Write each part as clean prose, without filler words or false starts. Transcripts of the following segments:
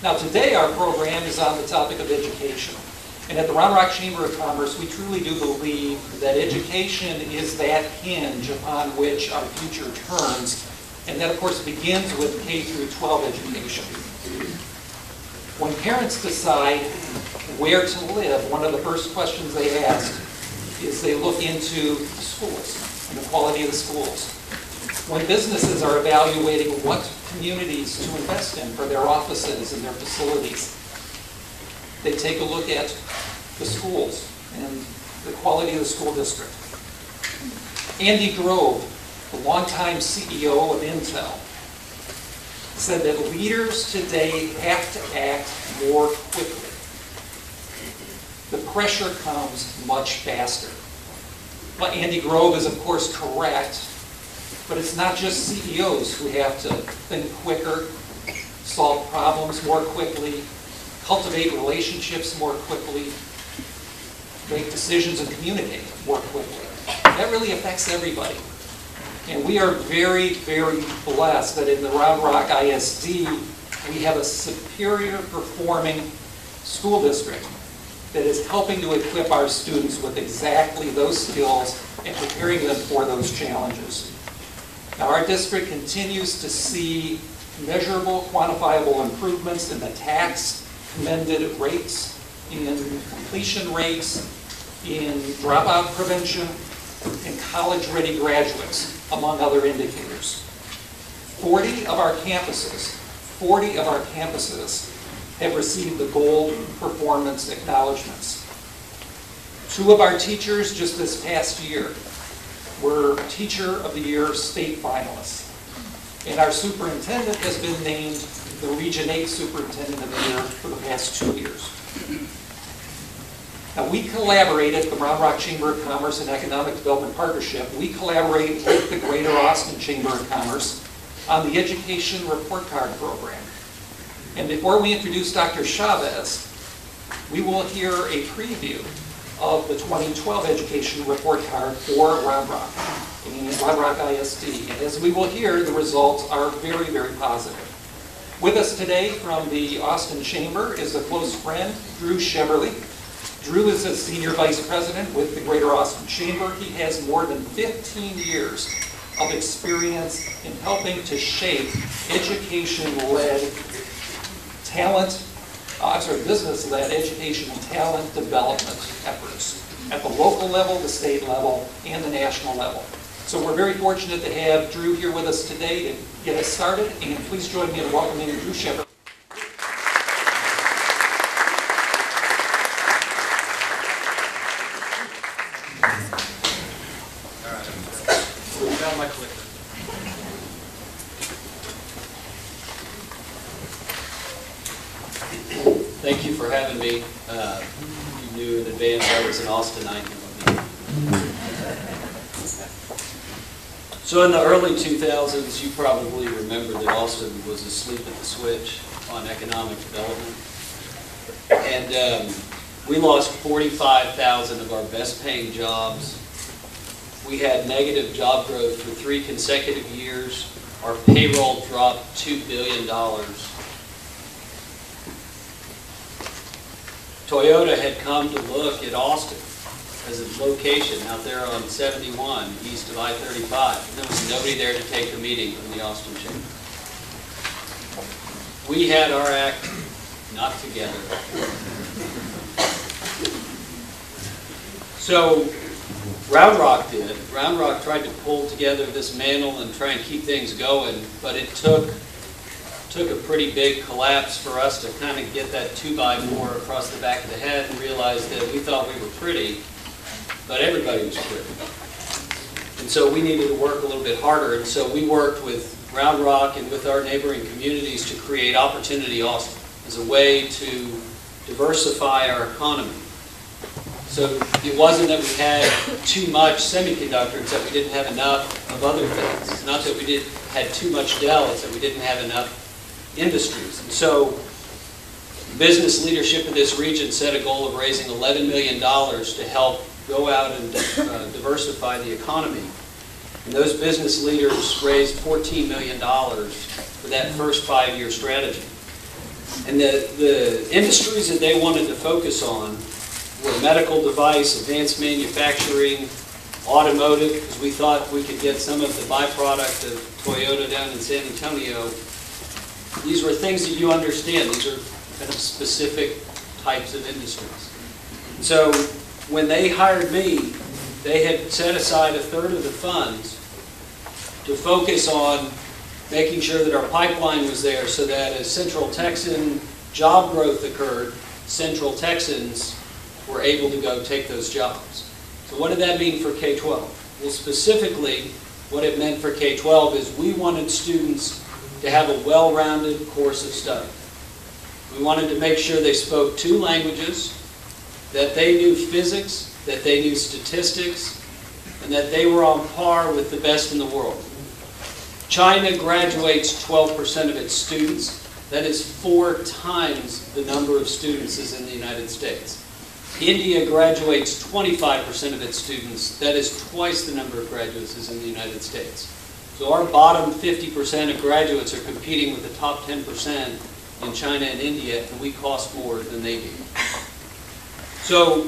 Now today our program is on the topic of education. And at the Round Rock Chamber of Commerce, we truly do believe that education is that hinge upon which our future turns. And that, of course, begins with K through 12 education. When parents decide where to live, one of the first questions they ask is they look into the schools and the quality of the schools. When businesses are evaluating what communities to invest in for their offices and their facilities, they take a look at the schools and the quality of the school district. Andy Grove, the longtime CEO of Intel, said that leaders today have to act more quickly. The pressure comes much faster. Well, Andy Grove is, of course, correct, but it's not just CEOs who have to think quicker, solve problems more quickly, cultivate relationships more quickly, make decisions and communicate more quickly. That really affects everybody. And we are very, very blessed that in the Round Rock ISD, we have a superior performing school district that is helping to equip our students with exactly those skills and preparing them for those challenges. Now, our district continues to see measurable, quantifiable improvements in the tax commended rates, in completion rates, in dropout prevention, and college-ready graduates, among other indicators. 40 of our campuses have received the Gold Performance Acknowledgements. 2 of our teachers just this past year were Teacher of the Year state finalists. And our superintendent has been named the Region 8 Superintendent of the Year for the past 2 years. Now, we collaborate at the Round Rock Chamber of Commerce and Economic Development Partnership. We collaborate with the Greater Austin Chamber of Commerce on the Education Report Card Program. And before we introduce Dr. Chávez, we will hear a preview of the 2012 Education Report Card for Round Rock, and Round Rock ISD. And as we will hear, the results are very, very positive. With us today from the Austin Chamber is a close friend, Drew Sheberly. Drew is a Senior Vice President with the Greater Austin Chamber. He has more than 15 years of experience in helping to shape education-led business-led education and talent development efforts at the local level, the state level, and the national level. So we're very fortunate to have Drew here with us today to get us started, and please join me in welcoming Drew Sheberly. Thank you for having me. You knew in advance I was in Austin. So in the early 2000s, you probably remember that Austin was asleep at the switch on economic development. And we lost 45,000 of our best paying jobs. We had negative job growth for 3 consecutive years. Our payroll dropped $2 billion. Toyota had come to look at Austin as a location out there on 71 east of I-35. There was nobody there to take the meeting from the Austin Chamber. We had our act not together. So Round Rock did. Round Rock tried to pull together this mantle and try and keep things going, but it took a pretty big collapse for us to kind of get that 2x4 across the back of the head and realize that we thought we were pretty, but everybody was pretty. And so we needed to work a little bit harder, and so we worked with Round Rock and with our neighboring communities to create Opportunity Austin as a way to diversify our economy. So it wasn't that we had too much semiconductor, it's that we didn't have enough of other things. It's not that we had too much Dell, it's that we didn't have enough industries. And so business leadership in this region set a goal of raising $11 million to help go out and diversify the economy. And those business leaders raised $14 million for that first 5-year strategy. And the industries that they wanted to focus on were medical device, advanced manufacturing, automotive, because we thought we could get some of the byproduct of Toyota down in San Antonio. These were things that you understand. These are kind of specific types of industries. So when they hired me, they had set aside a third of the funds to focus on making sure that our pipeline was there so that as Central Texan job growth occurred, Central Texans were able to go take those jobs. So what did that mean for K-12? Well, specifically, what it meant for K-12 is we wanted students to have a well-rounded course of study. We wanted to make sure they spoke 2 languages, that they knew physics, that they knew statistics, and that they were on par with the best in the world. China graduates 12% of its students. That is 4 times the number of students as in the United States. India graduates 25% of its students. That is twice the number of graduates as in the United States. So our bottom 50% of graduates are competing with the top 10% in China and India, and we cost more than they do. So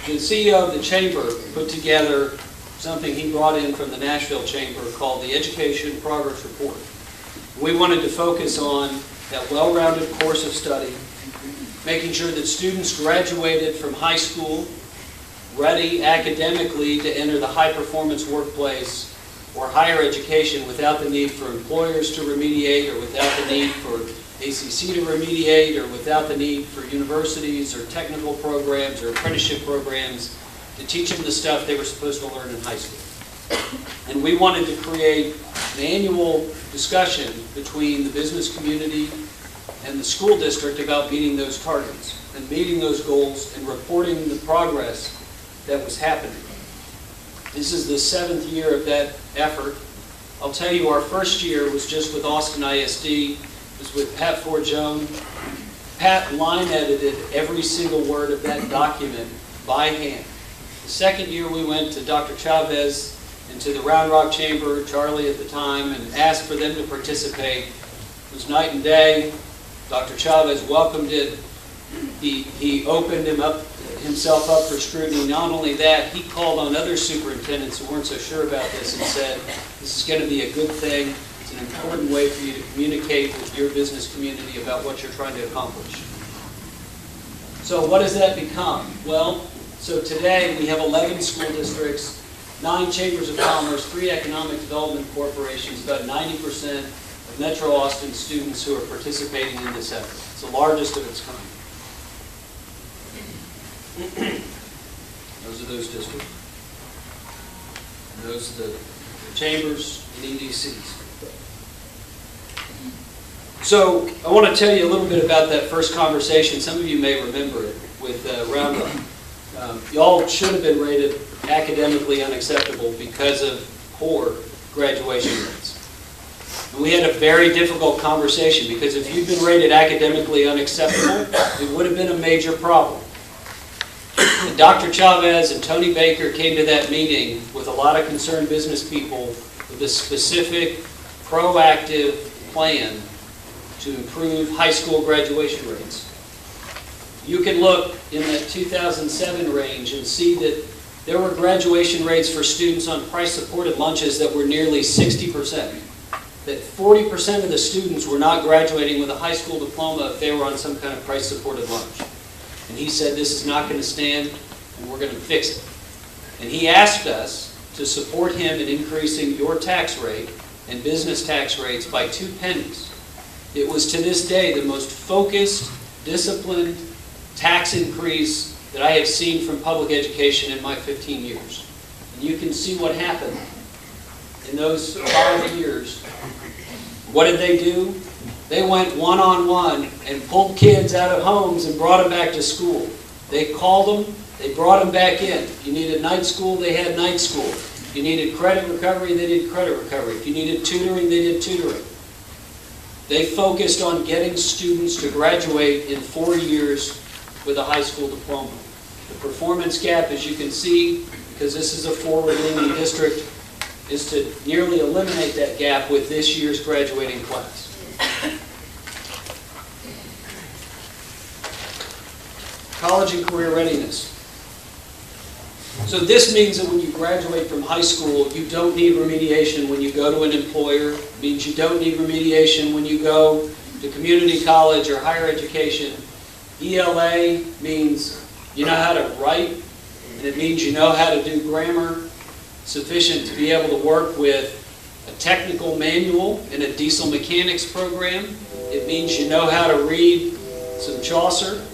the CEO of the chamber put together something he brought in from the Nashville Chamber called the Education Progress Report. We wanted to focus on that well-rounded course of study, making sure that students graduated from high school ready academically to enter the high-performance workplace or higher education without the need for employers to remediate, or without the need for ACC to remediate, or without the need for universities or technical programs or apprenticeship programs to teach them the stuff they were supposed to learn in high school. And we wanted to create an annual discussion between the business community and the school district about meeting those targets and meeting those goals and reporting the progress that was happening. This is the 7th year of that effort. I'll tell you, our first year was just with Austin ISD. It was with Pat Forgione. Pat line edited every single word of that document by hand. The second year we went to Dr. Chávez and to the Round Rock Chamber, Charlie at the time, and asked for them to participate. It was night and day. Dr. Chávez welcomed it. He opened himself up for scrutiny. Not only that, he called on other superintendents who weren't so sure about this and said, this is going to be a good thing. It's an important way for you to communicate with your business community about what you're trying to accomplish. So what does that become? Well, so today we have 11 school districts, 9 chambers of commerce, 3 economic development corporations, about 90% of Metro Austin students who are participating in this effort. It's the largest of its kind. Those are those districts. And those are the chambers and EDCs. So I want to tell you a little bit about that first conversation. Some of you may remember it with Round Rock. Y'all should have been rated academically unacceptable because of poor graduation rates. And we had a very difficult conversation because if you'd been rated academically unacceptable, it would have been a major problem. And Dr. Chávez and Tony Baker came to that meeting with a lot of concerned business people with a specific, proactive plan to improve high school graduation rates. You can look in that 2007 range and see that there were graduation rates for students on price-supported lunches that were nearly 60%. That 40% of the students were not graduating with a high school diploma if they were on some kind of price-supported lunch. And he said, this is not going to stand, and we're going to fix it. And he asked us to support him in increasing your tax rate and business tax rates by 2 pennies. It was to this day the most focused, disciplined tax increase that I have seen from public education in my 15 years. And you can see what happened in those 5 years. What did they do? They went one-on-one and pulled kids out of homes and brought them back to school. They called them, they brought them back in. If you needed night school, they had night school. If you needed credit recovery, they did credit recovery. If you needed tutoring, they did tutoring. They focused on getting students to graduate in 4 years with a high school diploma. The performance gap, as you can see, because this is a forward-leaning district, is to nearly eliminate that gap with this year's graduating class. college and career readiness. So this means that when you graduate from high school, you don't need remediation when you go to an employer. It means you don't need remediation when you go to community college or higher education. ELA means you know how to write, and it means you know how to do grammar sufficient to be able to work with a technical manual in a diesel mechanics program. It means you know how to read some Chaucer.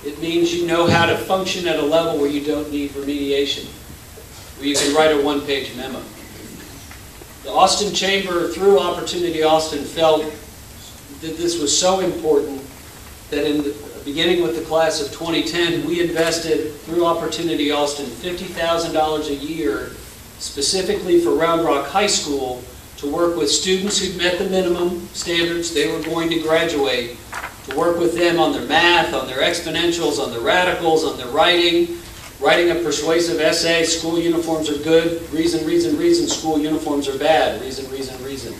It means you know how to function at a level where you don't need remediation, where you can write a one-page memo. The Austin Chamber, through Opportunity Austin, felt that this was so important that beginning with the class of 2010, we invested, through Opportunity Austin, $50,000 a year specifically for Round Rock High School to work with students who'd met the minimum standards they were going to graduate, to work with them on their math, on their exponentials, on their radicals, on their writing a persuasive essay, school uniforms are good, reason, reason, reason, school uniforms are bad, reason, reason, reason.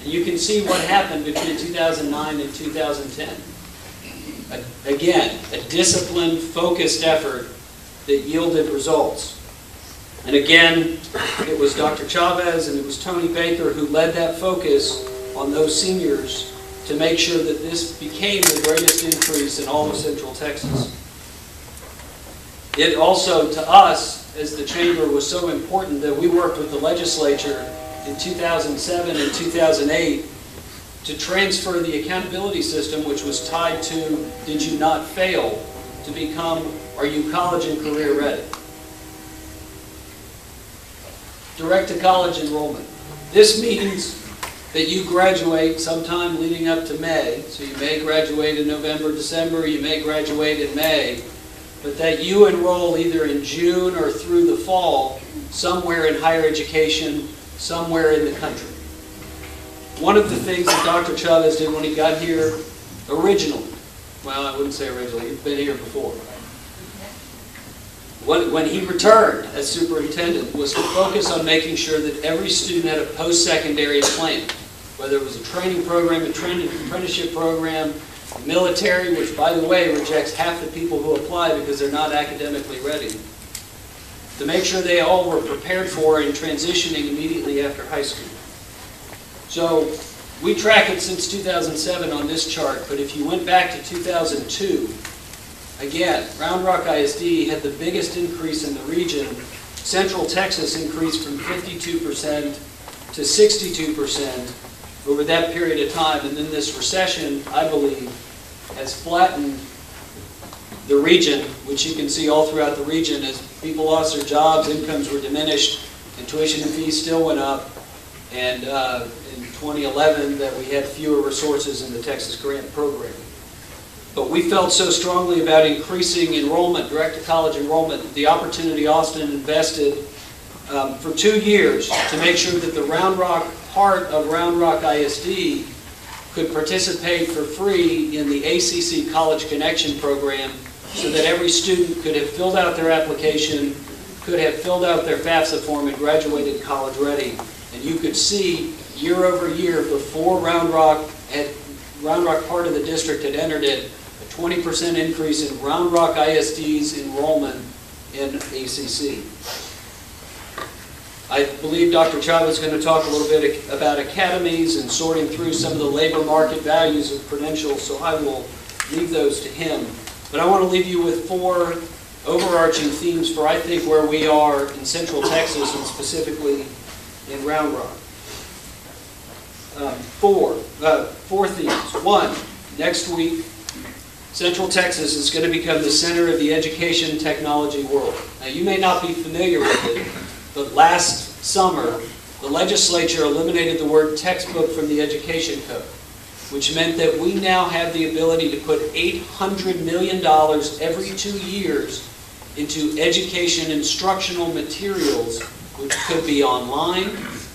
And you can see what happened between 2009 and 2010. Again, a disciplined, focused effort that yielded results. And again, it was Dr. Chávez and it was Tony Baker who led that focus on those seniors to make sure that this became the greatest increase in all of Central Texas. It also, to us, as the Chamber, was so important that we worked with the legislature in 2007 and 2008 to transfer the accountability system, which was tied to, did you not fail, to become, are you college and career ready? Direct to college enrollment. This means that you graduate sometime leading up to May, so you may graduate in November, December, you may graduate in May, but that you enroll either in June or through the fall somewhere in higher education, somewhere in the country. One of the things that Dr. Chávez did when he got here originally, well, I wouldn't say originally, he'd been here before. When he returned as superintendent, was to focus on making sure that every student had a post-secondary plan, whether it was a training program, a apprenticeship program, military, which by the way rejects half the people who apply because they're not academically ready, to make sure they all were prepared for and transitioning immediately after high school. So we track it since 2007 on this chart, but if you went back to 2002, again, Round Rock ISD had the biggest increase in the region. Central Texas increased from 52% to 62% over that period of time, and then this recession, I believe, has flattened the region, which you can see all throughout the region as people lost their jobs, incomes were diminished, and tuition and fees still went up, and in 2011 that we had fewer resources in the Texas Grant Program. But we felt so strongly about increasing enrollment, direct-to-college enrollment, that the Opportunity Austin invested for 2 years to make sure that the Round Rock part of Round Rock ISD could participate for free in the ACC College Connection program so that every student could have filled out their application, could have filled out their FAFSA form and graduated college ready. And you could see year over year before Round Rock part of the district had entered it, a 20% increase in Round Rock ISD's enrollment in ACC. I believe Dr. Chávez is going to talk a little bit about academies and sorting through some of the labor market values of credentials, so I will leave those to him. But I want to leave you with 4 overarching themes for, I think, where we are in Central Texas and specifically in Round Rock. 4 themes. 1, next week, Central Texas is going to become the center of the education technology world. Now, you may not be familiar with it, but last summer, the legislature eliminated the word textbook from the education code, which meant that we now have the ability to put $800 million every 2 years into education instructional materials, which could be online,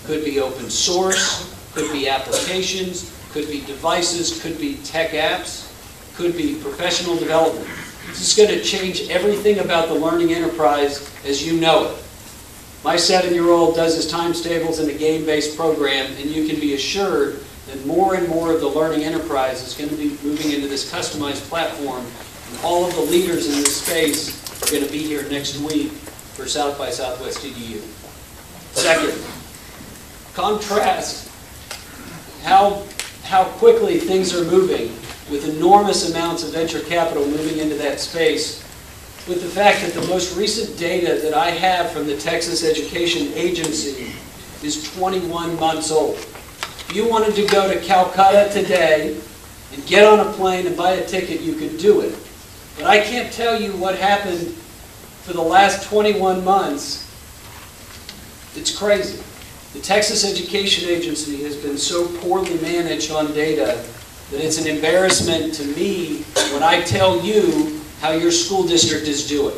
could be open source, could be applications, could be devices, could be tech apps, could be professional development. This is going to change everything about the learning enterprise as you know it. My 7-year-old does his times tables in a game-based program, and you can be assured that more and more of the learning enterprise is going to be moving into this customized platform. And all of the leaders in this space are going to be here next week for South by Southwest EDU. Second, contrast how quickly things are moving with enormous amounts of venture capital moving into that space with the fact that the most recent data that I have from the Texas Education Agency is 21 months old. If you wanted to go to Calcutta today and get on a plane and buy a ticket, you could do it. But I can't tell you what happened for the last 21 months. It's crazy. The Texas Education Agency has been so poorly managed on data that it's an embarrassment to me when I tell you how your school district is doing.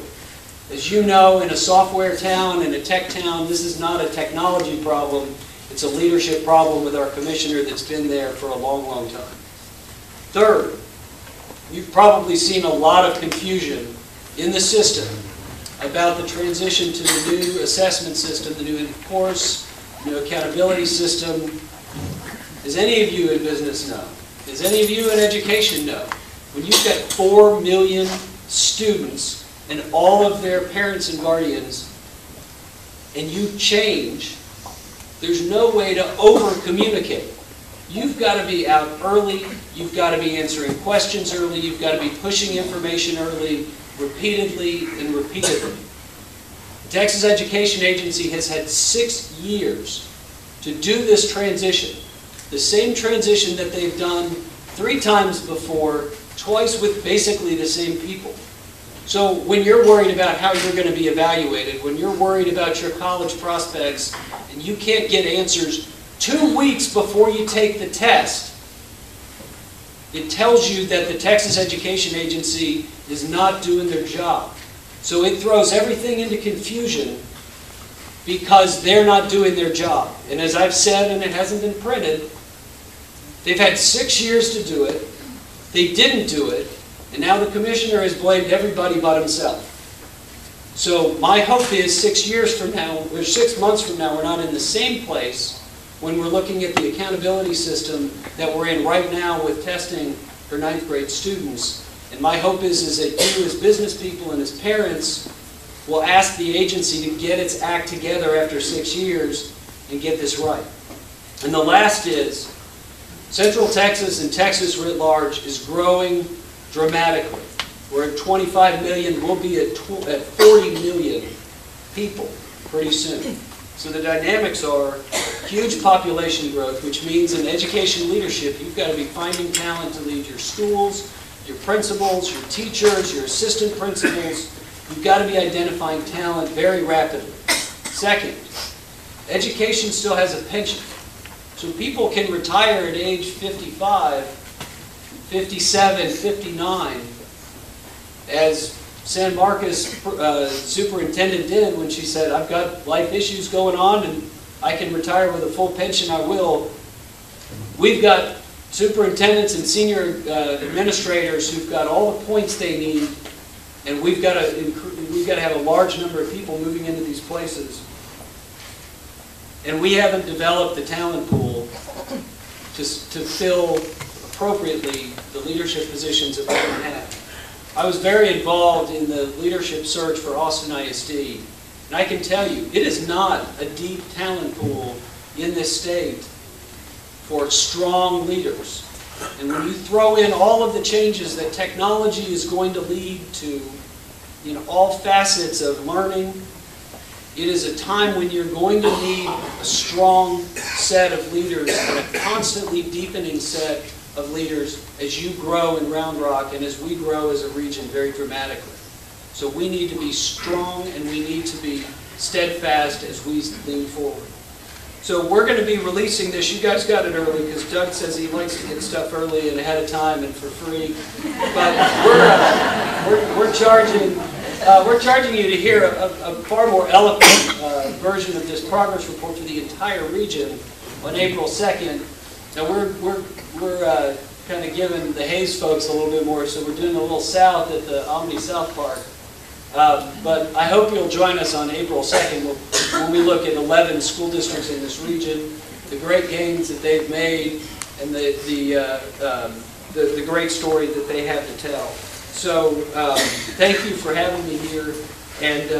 As you know, in a software town, in a tech town, this is not a technology problem. It's a leadership problem with our commissioner that's been there for a long, long time. Third, you've probably seen a lot of confusion in the system about the transition to the new assessment system, the new course, new accountability system. Does any of you in business know? Does any of you in education know? When you've got 4 million students and all of their parents and guardians, and you change, there's no way to over-communicate. You've got to be out early, you've got to be answering questions early, you've got to be pushing information early, repeatedly and repeatedly. The Texas Education Agency has had 6 years to do this transition. The same transition that they've done 3 times before, twice with basically the same people. So when you're worried about how you're going to be evaluated, when you're worried about your college prospects, and you can't get answers 2 weeks before you take the test, it tells you that the Texas Education Agency is not doing their job. So it throws everything into confusion because they're not doing their job. And as I've said, and it hasn't been printed, they've had 6 years to do it, they didn't do it, and now the commissioner has blamed everybody but himself. So my hope is 6 years from now, or 6 months from now, we're not in the same place when we're looking at the accountability system that we're in right now with testing for 9th grade students. And my hope is that you as business people and as parents will ask the agency to get its act together after 6 years and get this right. And the last is, Central Texas and Texas writ large is growing dramatically. We're at 25 million, we'll be at 40 million people pretty soon. So the dynamics are huge population growth, which means in education leadership, you've got to be finding talent to lead your schools, your principals, your teachers, your assistant principals. You've got to be identifying talent very rapidly. Second, education still has a penchant. So people can retire at age 55, 57, 59, as San Marcos superintendent did when she said, I've got life issues going on and I can retire with a full pension, I will. We've got superintendents and senior administrators who've got all the points they need, and we've got to have a large number of people moving into these places. And we haven't developed the talent pool to fill appropriately the leadership positions that we're going to have. I was very involved in the leadership search for Austin ISD, and I can tell you, it is not a deep talent pool in this state for strong leaders. And when you throw in all of the changes that technology is going to lead to, all facets of learning, it is a time when you're going to need a strong set of leaders and a constantly deepening set of leaders as you grow in Round Rock and as we grow as a region very dramatically. So we need to be strong and we need to be steadfast as we lean forward. So we're going to be releasing this. You guys got it early because Doug says he likes to get stuff early and ahead of time and for free. But we're charging you to hear a far more eloquent version of this progress report for the entire region on April 2nd. Now we're kind of giving the Hayes folks a little bit more, so we're doing a little south at the Omni South Park. But I hope you'll join us on April 2nd when we look at 11 school districts in this region, the great gains that they've made, and the great story that they have to tell. So thank you for having me here. And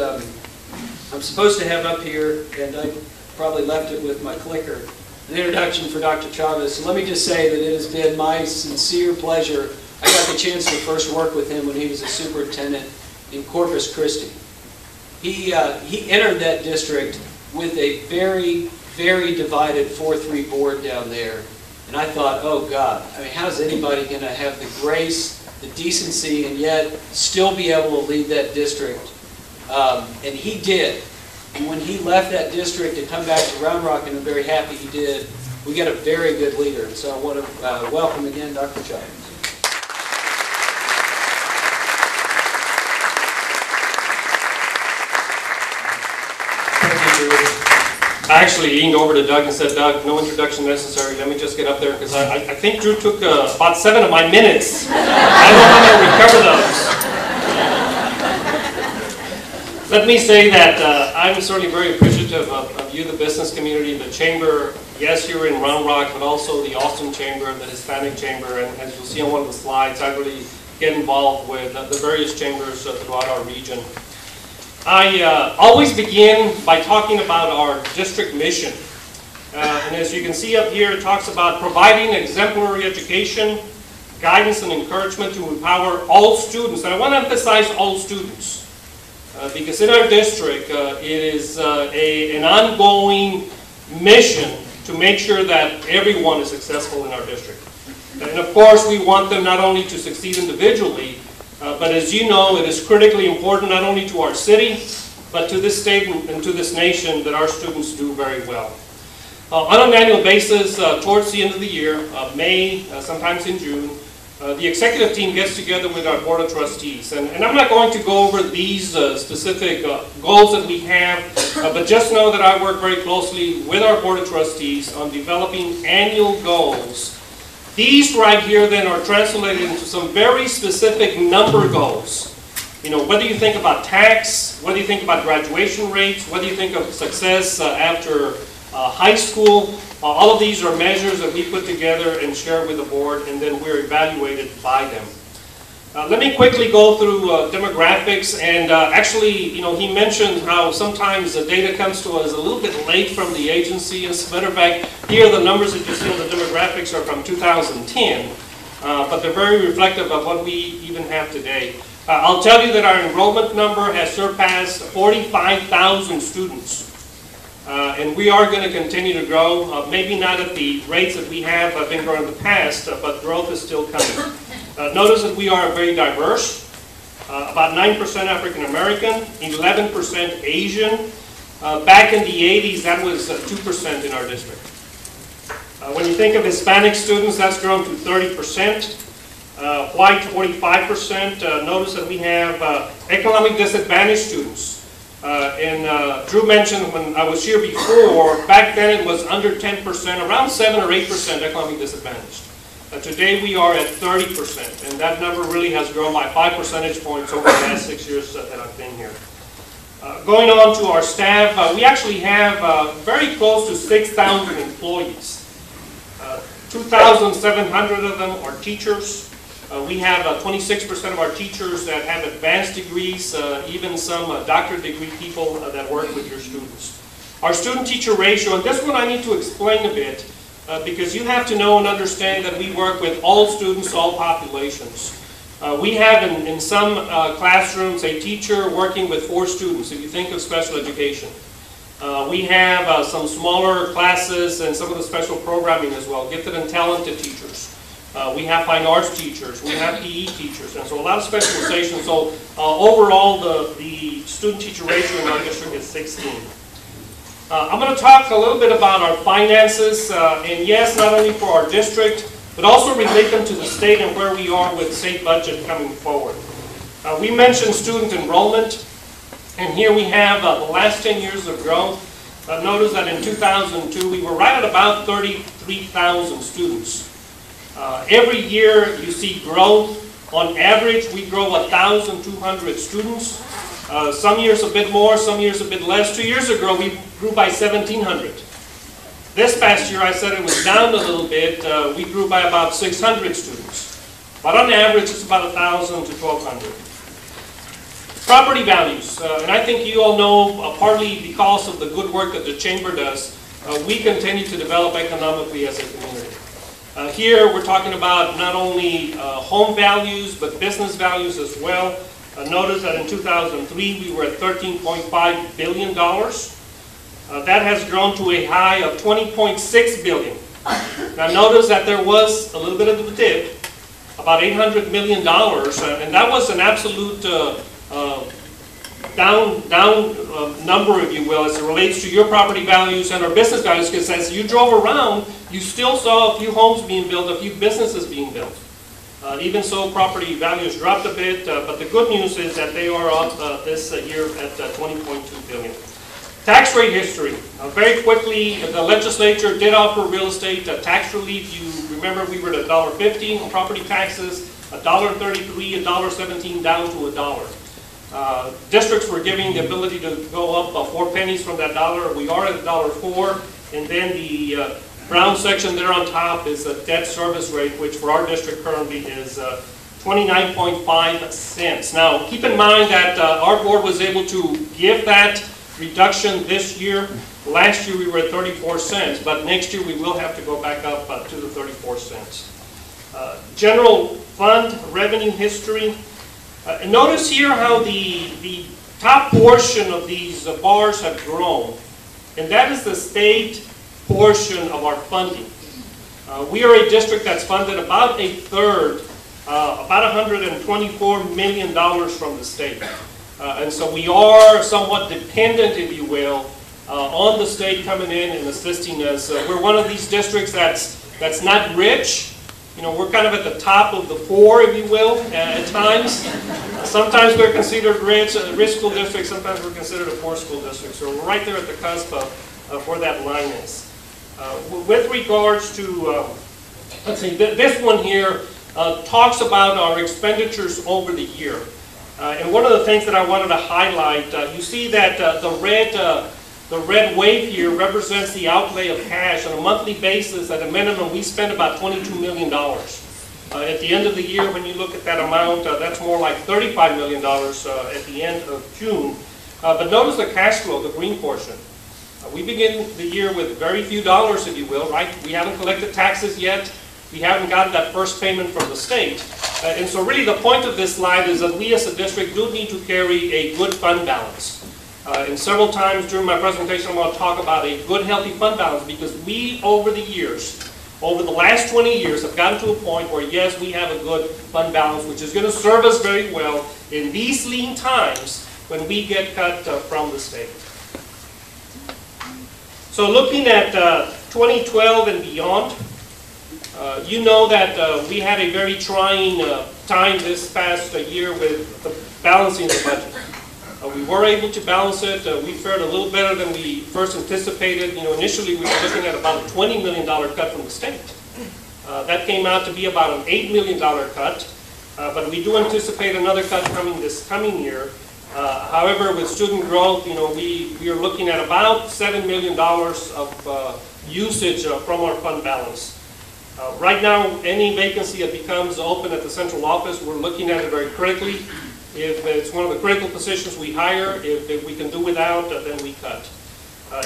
I'm supposed to have up here, and I probably left it with my clicker, an introduction for Dr. Chávez. So let me just say that it has been my sincere pleasure. I got the chance to first work with him when he was a superintendent in Corpus Christi. He entered that district with a very, very divided 4-3 board down there. And I thought, oh God, I mean, how's anybody going to have the grace, the decency, and yet still be able to lead that district? And he did. And when he left that district to come back to Round Rock, and I'm very happy he did, we got a very good leader. And so I want to welcome again Dr. Chávez. I actually leaned over to Doug and said, Doug, no introduction necessary. Let me just get up there because I think Drew took about 7 of my minutes. I don't know how to recover those. Let me say that I'm certainly very appreciative of you, the business community, the chamber. Yes, you're in Round Rock, but also the Austin Chamber, the Hispanic Chamber, and as you'll see on one of the slides, I really get involved with the various chambers throughout our region. I always begin by talking about our district mission. And as you can see up here, it talks about providing exemplary education, guidance, and encouragement to empower all students. And I want to emphasize all students. Because in our district, it is an ongoing mission to make sure that everyone is successful in our district. And of course, we want them not only to succeed individually, but as you know, it is critically important not only to our city, but to this state and to this nation that our students do very well. On an annual basis, towards the end of the year, May, sometimes in June, the executive team gets together with our Board of Trustees. And I'm not going to go over these specific goals that we have, but just know that I work very closely with our Board of Trustees on developing annual goals. These right here then are translated into some very specific number goals. You know, whether you think about tax, whether you think about graduation rates, whether you think of success after high school, all of these are measures that we put together and share with the board, and then we're evaluated by them. Let me quickly go through demographics, and actually, you know, he mentioned how sometimes the data comes to us a little bit late from the agency. As a matter of fact, here the numbers that you see on the demographics are from 2010, but they're very reflective of what we even have today. I'll tell you that our enrollment number has surpassed 45,000 students. And we are going to continue to grow, maybe not at the rates that we have been growing in the past, but growth is still coming. Notice that we are very diverse, about 9% African American, 11% Asian. Back in the 80s, that was 2% in our district. When you think of Hispanic students, that's grown to 30%. White, 45%. Notice that we have economic disadvantaged students. And Drew mentioned when I was here before, back then it was under 10%, around 7 or 8% economic disadvantaged. Today we are at 30%, and that number really has grown by 5 percentage points over the last 6 years that I've been here. Going on to our staff, we actually have very close to 6,000 employees. 2,700 of them are teachers. We have 26% of our teachers that have advanced degrees, even some doctorate degree people that work with your students. Our student-teacher ratio, and this one I need to explain a bit, because you have to know and understand that we work with all students, all populations. We have in some classrooms a teacher working with 4 students, if you think of special education. We have some smaller classes and some of the special programming as well, gifted and talented teachers. We have fine arts teachers, we have PE teachers, and so a lot of specialization. So overall, the student-teacher ratio in our district is 16. I'm going to talk a little bit about our finances, and yes, not only for our district, but also relate them to the state and where we are with the state budget coming forward. We mentioned student enrollment, and here we have the last 10 years of growth. Notice that in 2002, we were right at about 33,000 students. Every year you see growth. On average, we grow 1,200 students. Some years a bit more, some years a bit less. 2 years ago, we grew by 1,700. This past year, I said it was down a little bit. We grew by about 600 students. but on average, it's about 1,000 to 1,200. Property values, and I think you all know, partly because of the good work that the Chamber does, we continue to develop economically as a community. Here, we're talking about not only home values, but business values as well. Notice that in 2003, we were at $13.5 billion. That has grown to a high of $20.6 billion. Now notice that there was a little bit of a dip, about $800 million, and that was an absolute down number, if you will, as it relates to your property values and our business values, because as you drove around, you still saw a few homes being built, a few businesses being built. Even so, property values dropped a bit, but the good news is that they are up this year at $20.2 billion. Tax rate history. Very quickly, the legislature did offer real estate tax relief. You remember we were at $1.50 on property taxes, $1.33, $1.17 down to $1. Districts were giving the ability to go up 4 pennies from that dollar. We are at $1.04, and then the brown section there on top is the debt service rate, which for our district currently is 29.5 cents. Now, keep in mind that our board was able to give that reduction this year. Last year we were at 34 cents, but next year we will have to go back up to the 34 cents. General fund revenue history. Notice here how the top portion of these bars have grown, and that is the state portion of our funding. We are a district that's funded about a third, about $124 million from the state. And so we are somewhat dependent, if you will, on the state coming in and assisting us. We're one of these districts that's not rich. You know, we're kind of at the top of the poor, if you will, at times. Sometimes we're considered rich school district, sometimes we're considered a poor school district. So we're right there at the cusp of where that line is. With regards to, let's see, this one here talks about our expenditures over the year. And one of the things that I wanted to highlight, you see that the red wave here represents the outlay of cash on a monthly basis. At a minimum, we spend about $22 million. At the end of the year, when you look at that amount, that's more like $35 million at the end of June. But notice the cash flow, the green portion. We begin the year with very few dollars, if you will, right? We haven't collected taxes yet. We haven't gotten that first payment from the state. And so really the point of this slide is that we as a district do need to carry a good fund balance. And several times during my presentation I'm going to talk about a good, healthy fund balance, because we, over the years, over the last 20 years, have gotten to a point where, yes, we have a good fund balance, which is going to serve us very well in these lean times when we get cut from the state. So looking at 2012 and beyond, you know that we had a very trying time this past year with the balancing the budget. We were able to balance it. We fared a little better than we first anticipated. You know, initially we were looking at about a $20 million cut from the state. That came out to be about an $8 million cut, but we do anticipate another cut coming this coming year. However, with student growth, you know, we are looking at about $7 million of usage from our fund balance. Right now, any vacancy that becomes open at the central office, we're looking at it very critically. If it's one of the critical positions, we hire. If we can do without, then we cut.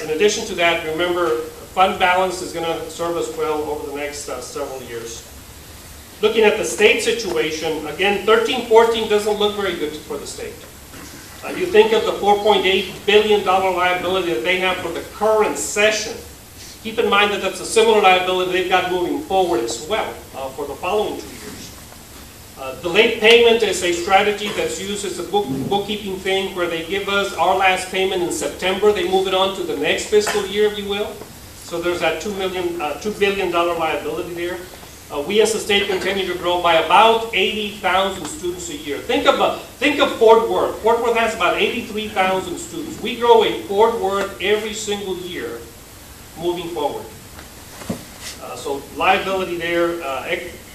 In addition to that, remember, fund balance is going to serve us well over the next several years. Looking at the state situation, again, 13-14 doesn't look very good for the state. You think of the $4.8 billion liability that they have for the current session. Keep in mind that that's a similar liability they've got moving forward as well for the following 2 years. The late payment is a strategy that's used as a bookkeeping thing, where they give us our last payment in September. They move it on to the next fiscal year, if you will. So there's that $2 billion liability there. We as a state continue to grow by about 80,000 students a year. Think of Fort Worth. Fort Worth has about 83,000 students. We grow a Fort Worth every single year moving forward. So liability there.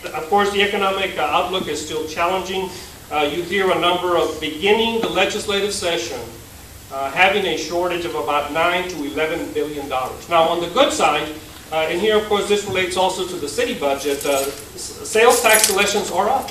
Of course, the economic outlook is still challenging. You hear a number of beginning the legislative session having a shortage of about $9 to $11 billion. Now, on the good side, And here, of course, this relates also to the city budget. Sales tax collections are up.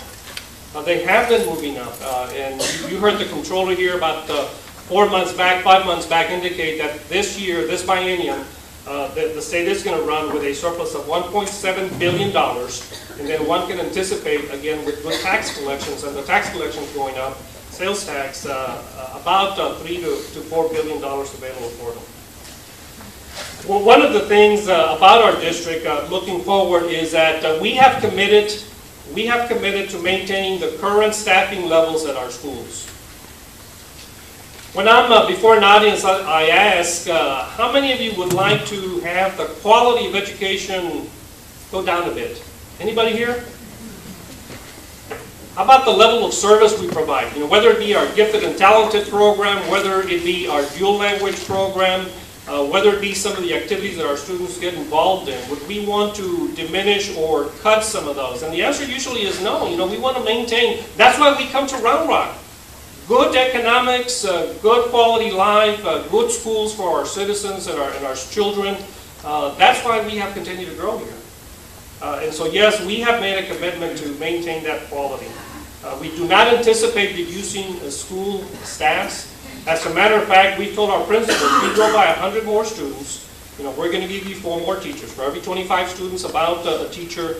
They have been moving up. And you heard the controller here about 4 months back, 5 months back indicate that this year, this biennium, the state is going to run with a surplus of $1.7 billion. And then one can anticipate, again, with tax collections, and the tax collections going up, sales tax, about $3 to $4 billion available for them. Well, one of the things about our district looking forward is that we have committed to maintaining the current staffing levels at our schools. When I'm before an audience, I ask, how many of you would like to have the quality of education go down a bit? Anybody here? How about the level of service we provide? You know, whether it be our gifted and talented program, whether it be our dual language program, whether it be some of the activities that our students get involved in, would we want to diminish or cut some of those? And the answer usually is no. You know, we want to maintain. That's why we come to Round Rock. Good economics, good quality life, good schools for our citizens and our children. That's why we have continued to grow here. And so yes, we have made a commitment to maintain that quality. We do not anticipate reducing school staffs. As a matter of fact, we told our principals, if we grow by 100 more students, you know, we're going to give you 4 more teachers. For every 25 students, about a teacher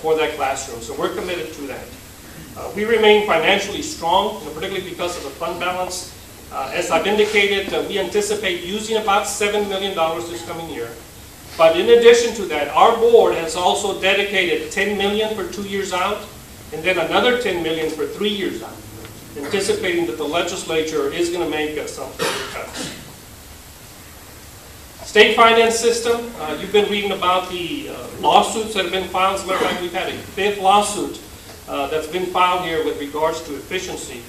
for that classroom. So we're committed to that. We remain financially strong, you know, particularly because of the fund balance. As I've indicated, we anticipate using about $7 million this coming year. But in addition to that, our board has also dedicated $10 million for 2 years out, and then another $10 million for 3 years out, anticipating that the legislature is going to make some further cuts. State finance system, you've been reading about the lawsuits that have been filed. As a matter of fact, we've had a 5th lawsuit that's been filed here with regards to efficiency.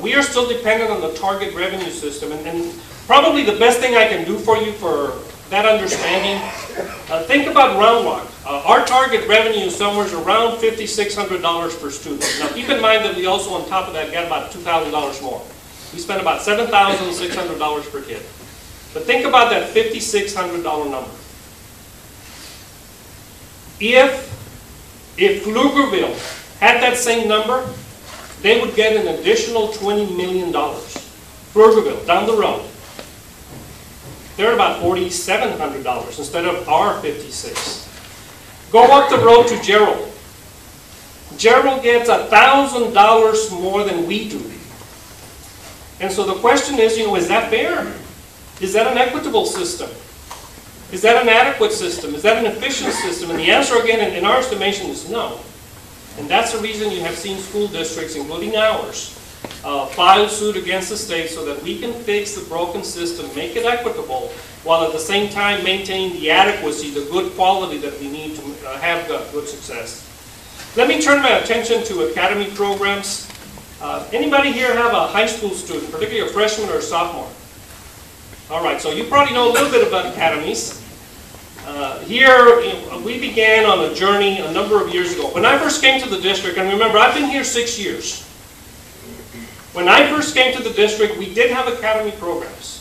We are still dependent on the target revenue system, and probably the best thing I can do for you for that understanding, think about Round Rock. Our target revenue is somewhere around $5,600 per student. Now keep in mind that we also on top of that got about $2,000 more. We spend about $7,600 per kid. But think about that $5,600 number. If Pflugerville had that same number, they would get an additional $20 million. Pflugerville, down the road. They're about $4,700 instead of our $56,000. Go up the road to Gerald. Gerald gets $1,000 more than we do. And so the question is, you know, is that fair? Is that an equitable system? Is that an adequate system? Is that an efficient system? And the answer, again, in our estimation, is no. And that's the reason you have seen school districts, including ours, file suit against the state so that we can fix the broken system, make it equitable, while at the same time maintain the adequacy, the good quality that we need to have good success. Let me turn my attention to academy programs. Anybody here have a high school student, particularly a freshman or a sophomore? All right, so you probably know a little bit about academies. Here, we began on a journey a number of years ago. When I first came to the district, and remember, I've been here 6 years. When I first came to the district, we did have academy programs.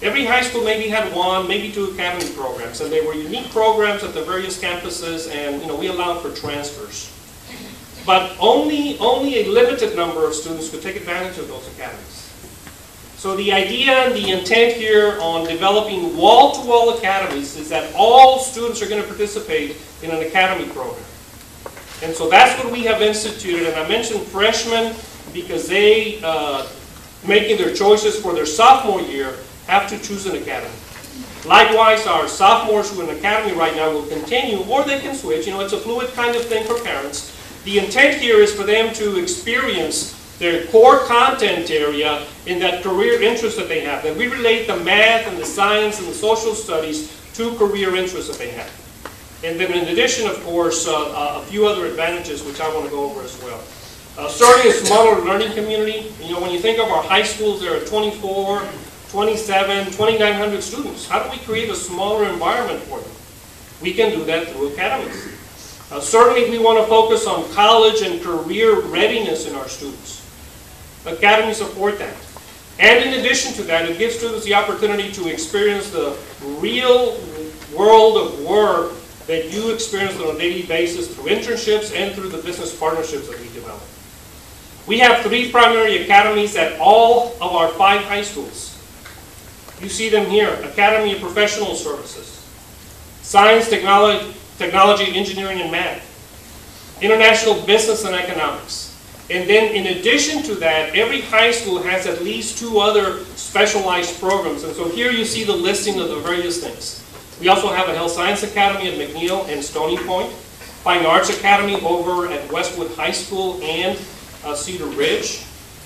Every high school maybe had 1, maybe 2 academy programs, and they were unique programs at the various campuses, and we allowed for transfers. But only a limited number of students could take advantage of those academies. So the idea and the intent here on developing wall-to-wall academies is that all students are going to participate in an academy program. And so that's what we have instituted, and I mentioned freshmen because they, making their choices for their sophomore year, have to choose an academy. Likewise, our sophomores who are in an academy right now will continue, or they can switch. It's a fluid kind of thing for parents. The intent here is for them to experience their core content area in that career interest that they have. That we relate the math and the science and the social studies to career interests that they have. And then in addition, of course, a few other advantages which I want to go over as well. Starting a smaller learning community. When you think of our high schools, there are 24, 27, 2,900 students. How do we create a smaller environment for them? We can do that through academies. Certainly we want to focus on college and career readiness in our students. Academies support that. And in addition to that, it gives students the opportunity to experience the real world of work that you experience on a daily basis through internships and through the business partnerships that we develop. We have 3 primary academies at all of our 5 high schools. You see them here: Academy of Professional Services, Science, Technology, Engineering, and Math, International Business and Economics. And then in addition to that, every high school has at least 2 other specialized programs. And so here you see the listing of the various things. We also have a Health Science Academy at McNeil and Stony Point, Fine Arts Academy over at Westwood High School and Cedar Ridge.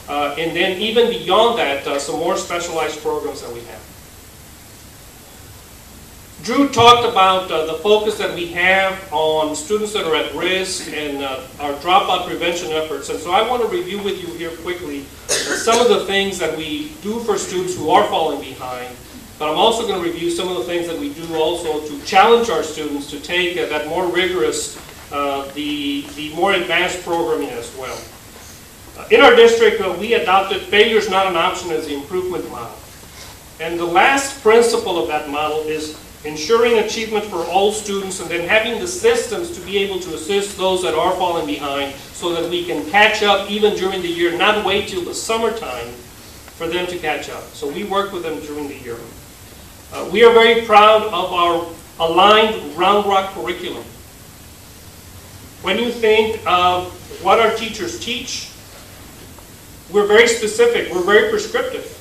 And then even beyond that, some more specialized programs that we have. Drew talked about the focus that we have on students that are at risk and our dropout prevention efforts. And so I want to review with you here quickly some of the things that we do for students who are falling behind. But I'm also going to review some of the things that we do also to challenge our students to take that more rigorous, the more advanced programming as well. In our district, we adopted failure is not an option as the improvement model. And the last principle of that model is ensuring achievement for all students and then having the systems to be able to assist those that are falling behind so that we can catch up even during the year, not wait till the summertime for them to catch up. So we work with them during the year. We are very proud of our aligned Round Rock curriculum. When you think of what our teachers teach, we're very specific, we're very prescriptive,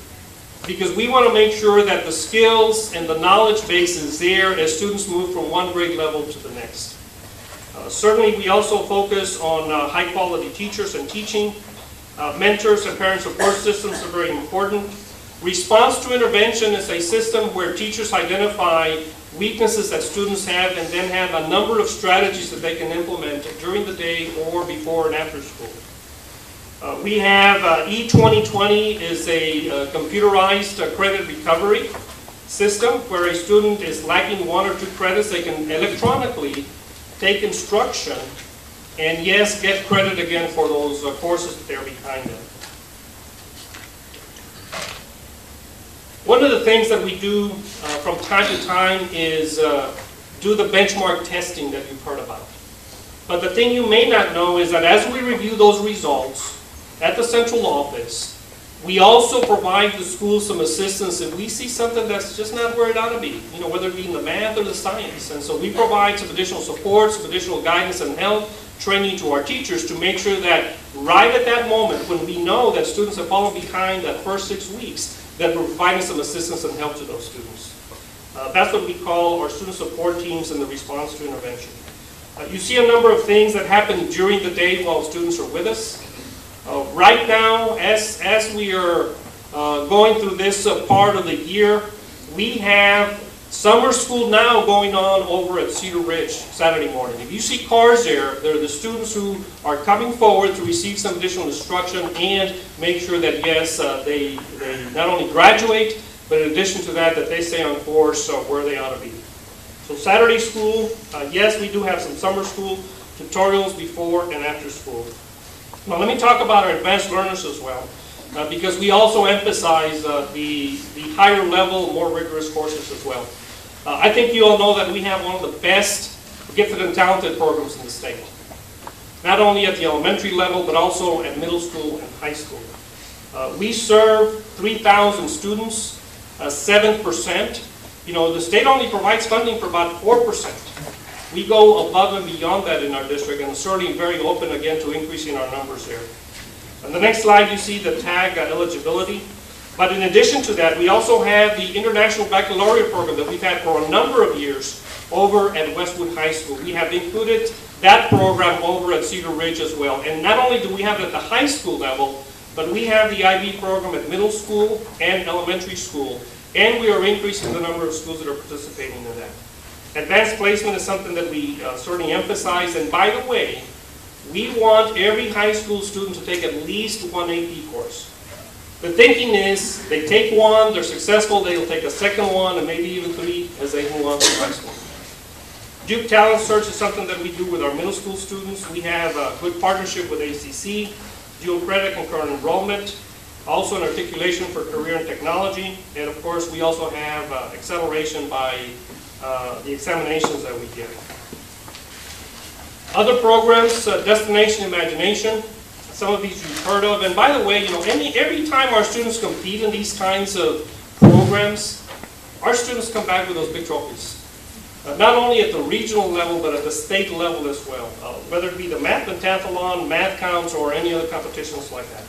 because we want to make sure that the skills and the knowledge base is there as students move from one grade level to the next. Certainly we also focus on high quality teachers and teaching. Mentors and parent support systems are very important. Response to intervention is a system where teachers identify weaknesses that students have and then have a number of strategies that they can implement during the day or before and after school. We have E2020 is a computerized credit recovery system where a student is lacking 1 or 2 credits. They can electronically take instruction and yes, get credit again for those courses that they're behind in. One of the things that we do from time to time is do the benchmark testing that you've heard about. But the thing you may not know is that as we review those results at the central office, we also provide the school some assistance if we see something that's just not where it ought to be, whether it be in the math or the science. And so we provide some additional support, some additional guidance and help, training to our teachers to make sure that right at that moment when we know that students have fallen behind that first 6 weeks, that we're providing some assistance and help to those students. That's what we call our student support teams in the response to intervention. You see a number of things that happen during the day while students are with us. Right now, as we are going through this part of the year, we have summer school now going on over at Cedar Ridge Saturday morning. If you see cars there, they're the students who are coming forward to receive some additional instruction and make sure that, yes, they not only graduate, but in addition to that, that they stay on course where they ought to be. So Saturday school, yes, we do have some summer school tutorials before and after school. Now let me talk about our advanced learners as well, because we also emphasize the higher level, more rigorous courses as well. I think you all know that we have one of the best gifted and talented programs in the state. Not only at the elementary level, but also at middle school and high school. We serve 3,000 students, 7%. The state only provides funding for about 4%. We go above and beyond that in our district and certainly very open again to increasing our numbers there. On the next slide you see the tag eligibility. But in addition to that, we also have the International Baccalaureate program that we've had for a number of years over at Westwood High School. We have included that program over at Cedar Ridge as well. And not only do we have it at the high school level, but we have the IB program at middle school and elementary school. And we are increasing the number of schools that are participating in that. Advanced placement is something that we certainly emphasize. And by the way, we want every high school student to take at least one AP course. The thinking is they take one, they're successful, they'll take a second one, and maybe even 3 as they move on to high school. Duke Talent Search is something that we do with our middle school students. We have a good partnership with ACC, dual credit concurrent enrollment, also an articulation for career and technology, and of course we also have acceleration by the examinations that we give. Other programs, Destination Imagination, some of these you've heard of. And by the way, every time our students compete in these kinds of programs, our students come back with those big trophies. Not only at the regional level, but at the state level as well. Whether it be the math pentathlon, math counts, or any other competitions like that.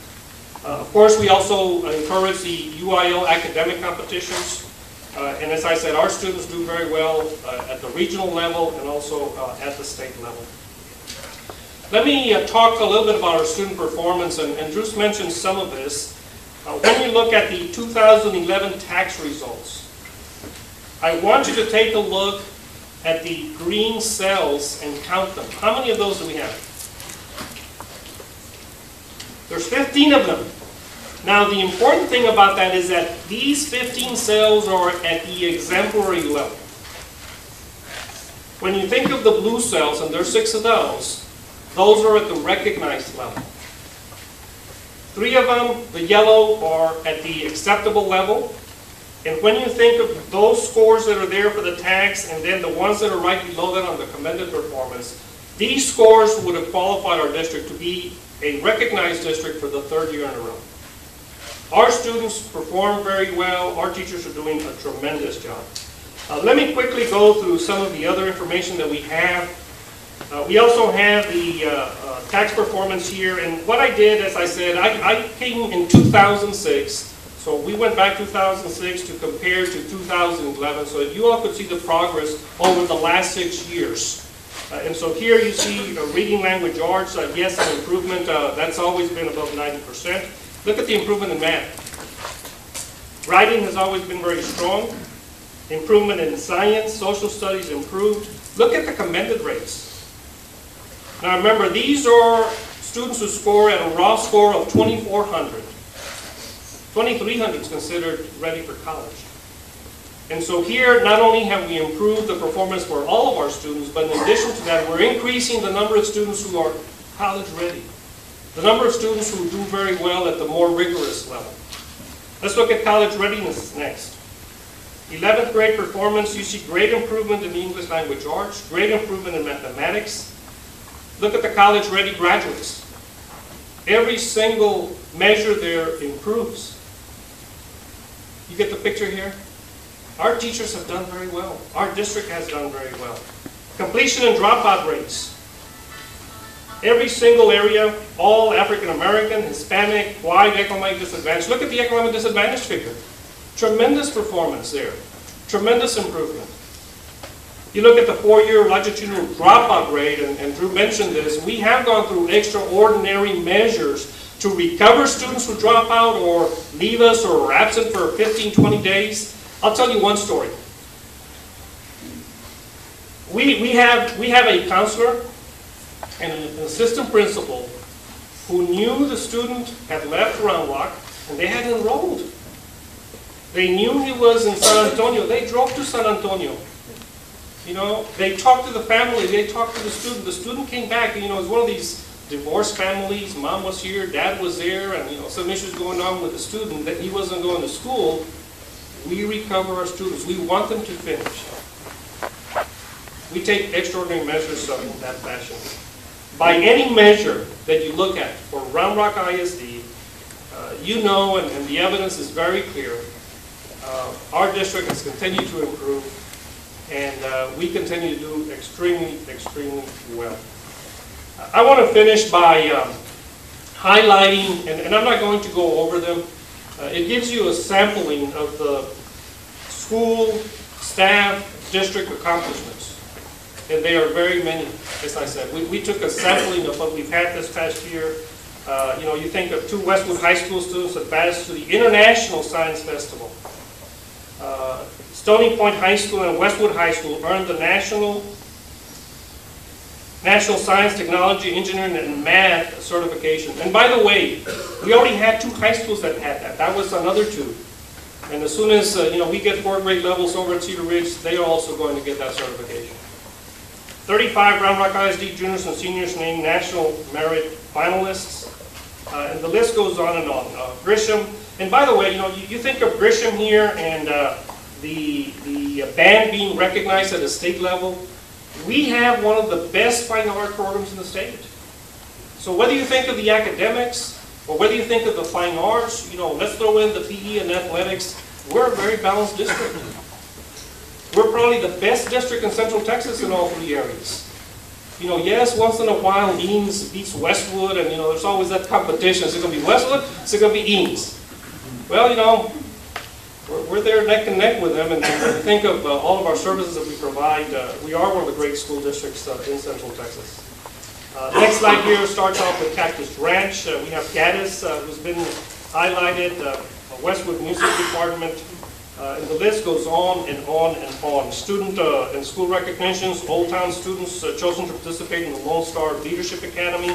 Of course, we also encourage the UIL academic competitions. And as I said, our students do very well at the regional level and also at the state level. Let me talk a little bit about our student performance, and Drews mentioned some of this. When you look at the 2011 tax results, I want you to take a look at the green cells and count them. How many of those do we have? There's 15 of them. Now, the important thing about that is that these 15 cells are at the exemplary level. When you think of the blue cells, and there's 6 of those are at the recognized level. 3 of them, the yellow, are at the acceptable level. And when you think of those scores that are there for the tags, and then the ones that are right below that on the commended performance, these scores would have qualified our district to be a recognized district for the 3rd year in a row. Our students perform very well. Our teachers are doing a tremendous job. Let me quickly go through some of the other information that we have. We also have the tax performance here, and what I did, as I said, I came in 2006, so we went back 2006 to compare to 2011, so you all could see the progress over the last 6 years. And so here you see reading language arts, yes, an improvement, that's always been above 90%. Look at the improvement in math. Writing has always been very strong. Improvement in science, social studies improved. Look at the commended rates. Now remember, these are students who score at a raw score of 2,400. 2,300 is considered ready for college. And so here, not only have we improved the performance for all of our students, but in addition to that, we're increasing the number of students who are college ready. The number of students who do very well at the more rigorous level. Let's look at college readiness next. 11th grade performance, you see great improvement in the English language arts, great improvement in mathematics. Look at the college ready graduates. Every single measure there improves. You get the picture here? Our teachers have done very well. Our district has done very well. Completion and dropout rates. Every single area, all African American, Hispanic, white, economic disadvantage. Look at the economic disadvantage figure. Tremendous performance there. Tremendous improvement. You look at the 4-year longitudinal dropout rate, and Drew mentioned this, we have gone through extraordinary measures to recover students who drop out or leave us or are absent for 15, 20 days. I'll tell you one story. We have a counselor and an assistant principal who knew the student had left Round Rock and they had enrolled. They knew he was in San Antonio. They drove to San Antonio. They talked to the family. They talked to the student. The student came back. It was one of these divorced families. Mom was here, dad was there, and some issues going on with the student that he wasn't going to school. We recover our students. We want them to finish. We take extraordinary measures in that fashion. By any measure that you look at for Round Rock ISD, and the evidence is very clear, our district has continued to improve, and we continue to do extremely, extremely well. I want to finish by highlighting, and I'm not going to go over them. It gives you a sampling of the school, staff, district accomplishments. And they are very many, as I said. We took a sampling of what we've had this past year. You think of 2 Westwood High School students advanced to the International Science Festival. Stony Point High School and Westwood High School earned the National Science, Technology, Engineering, and Math certification. And by the way, we already had 2 high schools that had that. That was another 2. And as soon as we get 4th grade levels over at Cedar Ridge, they are also going to get that certification. 35 Round Rock ISD juniors and seniors named National Merit finalists. And the list goes on and on. Grisham, and by the way, you think of Grisham here, and the band being recognized at the state level. We have one of the best fine art programs in the state. So whether you think of the academics, or whether you think of the fine arts, you know, let's throw in the PE and athletics, we're a very balanced district. We're probably the best district in Central Texas in all three areas. You know, yes, once in a while Eanes beats Westwood, and you know, there's always that competition. Is it going to be Westwood? Is it going to be Eanes? Well, you know, we're there neck and neck with them, and when you think of all of our services that we provide, we are one of the great school districts in Central Texas. Next slide here starts off with Cactus Ranch. We have Gaddis, who's been highlighted, Westwood Music Department, and the list goes on and on and on. Student and school recognitions, Old Town students chosen to participate in the Lone Star Leadership Academy.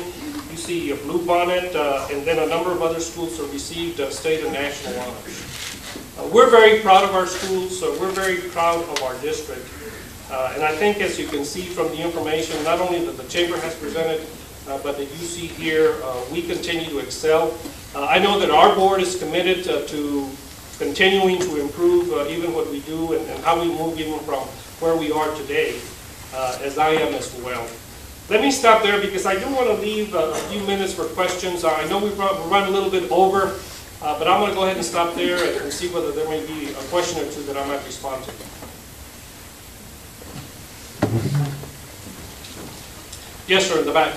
You see Blue Bonnet, and then a number of other schools have received state and national honors. We're very proud of our schools, we're very proud of our district. And I think, as you can see from the information, not only that the Chamber has presented, but that you see here, we continue to excel. I know that our board is committed to continuing to improve even what we do and how we move even from where we are today, as I am as well. Let me stop there because I do want to leave a few minutes for questions. I know we've run a little bit over, but I'm going to go ahead and stop there and see whether there may be a question or two that I might respond to. Yes, sir, in the back.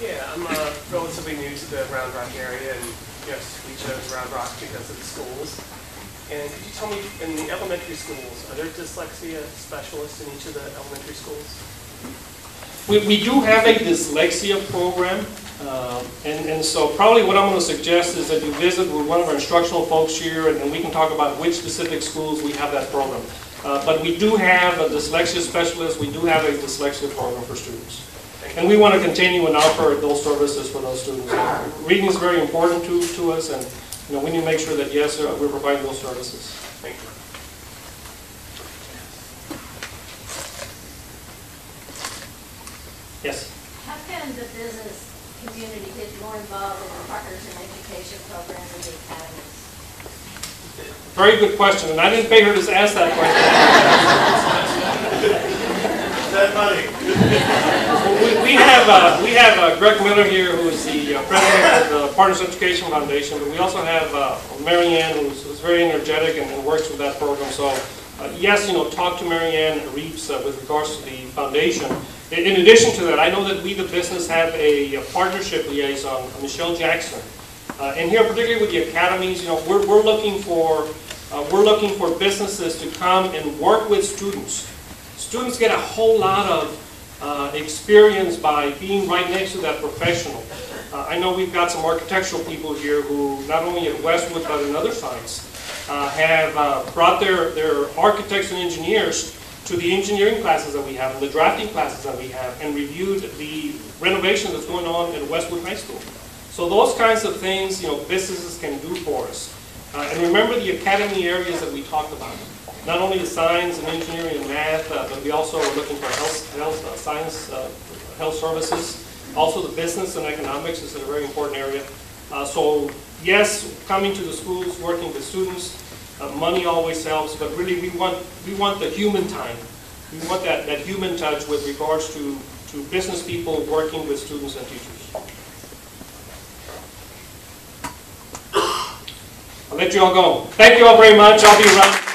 Yeah, I'm relatively new to the Round Rock area, and yes, we chose Round Rock because of the schools. And could you tell me, in the elementary schools, are there dyslexia specialists in each of the elementary schools? We do have a dyslexia program, and so probably what I'm going to suggest is that you visit with one of our instructional folks here, and we can talk about which specific schools we have that program. But we do have a dyslexia specialist, we do have a dyslexia program for students. And we want to continue and offer those services for those students. Reading is very important to us, and you know, we need to make sure that, yes, we're providing those services. Thank you. Yes? How can the business community get more involved in the Partners in Education program in the academies? Very good question, and I didn't pay her to ask that question. That money. We have Greg Miller here, who is the president of the Partners Education Foundation, but we also have Marianne, who's very energetic and works with that program. So yes, you know, talk to Marianne Reeves with regards to the foundation. In addition to that, I know that we, the business, have a partnership liaison, Michelle Jackson. And here, particularly with the academies, you know, we're looking for businesses to come and work with students. Students get a whole lot of experience by being right next to that professional. I know we've got some architectural people here who, not only at Westwood but in other sites, have brought their architects and engineers to the engineering classes that we have and the drafting classes that we have, and reviewed the renovation that's going on at Westwood High School. So those kinds of things, you know, businesses can do for us. And remember the academy areas that we talked about. Not only the science and engineering and math, but we also are looking for health science, health services. Also the business and economics is a very important area. So yes, coming to the schools, working with students, money always helps, but really we want the human time. We want that human touch with regards to business people working with students and teachers. I'll let you all go. Thank you all very much. I'll be around.